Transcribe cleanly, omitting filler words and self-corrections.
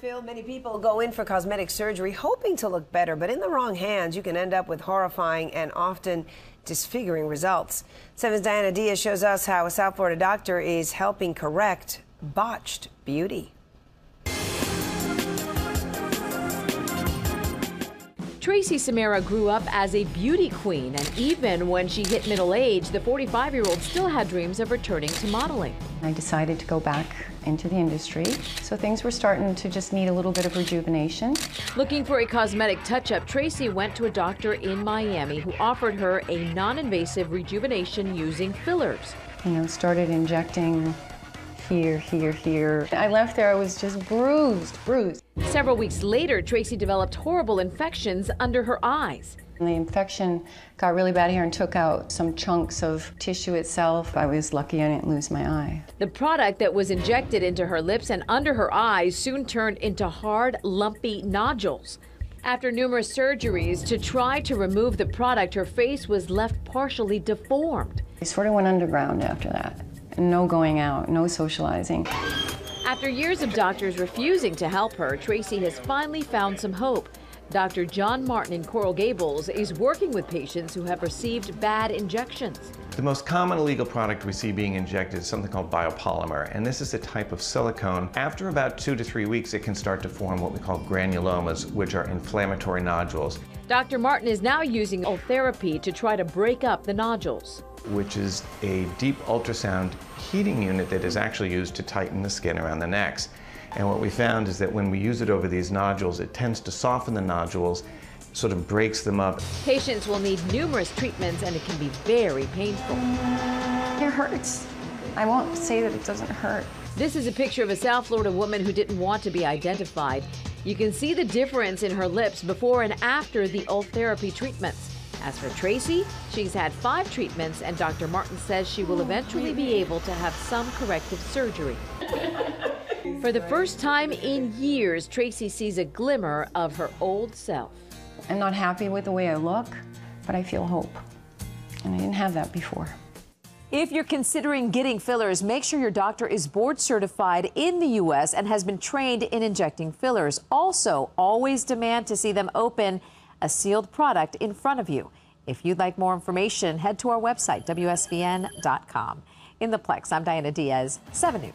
Phil, many people go in for cosmetic surgery hoping to look better, but in the wrong hands, you can end up with horrifying and often disfiguring results. 7's Diana Diaz shows us how a South Florida doctor is helping correct botched beauty. Tracy Samara grew up as a beauty queen, and even when she hit middle age, the 45-year-old still had dreams of returning to modeling. I decided to go back into the industry, so things were starting to just need a little bit of rejuvenation. Looking for a cosmetic touch-up, Tracy went to a doctor in Miami who offered her a non-invasive rejuvenation using fillers. Started injecting here, here, here. I left there, I was just bruised. Several weeks later, Tracy developed horrible infections under her eyes. And the infection got really bad here and took out some chunks of tissue itself. I was lucky I didn't lose my eye. The product that was injected into her lips and under her eyes soon turned into hard, lumpy nodules. After numerous surgeries to try to remove the product, her face was left partially deformed. I sort of went underground after that. No going out, no socializing. After years of doctors refusing to help her, Tracy has finally found some hope. Dr. John Martin in Coral Gables is working with patients who have received bad injections. The most common illegal product we see being injected is something called biopolymer, and this is a type of silicone. After about 2 to 3 weeks, it can start to form what we call granulomas, which are inflammatory nodules. Dr. Martin is now using ultherapy to try to break up the nodules, which is a deep ultrasound heating unit that is actually used to tighten the skin around the necks. And what we found is that when we use it over these nodules, it tends to soften the nodules, sort of breaks them up. Patients will need numerous treatments, and it can be very painful. It hurts. I won't say that it doesn't hurt. This is a picture of a South Florida woman who didn't want to be identified. You can see the difference in her lips before and after the ultherapy treatments. As for Tracy, she's had 5 treatments, and Dr. Martin says she will eventually be able to have some corrective surgery. For the first time in years, Tracy sees a glimmer of her old self. I'm not happy with the way I look, but I feel hope. And I didn't have that before. If you're considering getting fillers, make sure your doctor is board certified in the U.S. and has been trained in injecting fillers. Also, always demand to see them open a sealed product in front of you. If you'd like more information, head to our website, WSVN.com. In the Plex, I'm Diana Diaz, 7 News.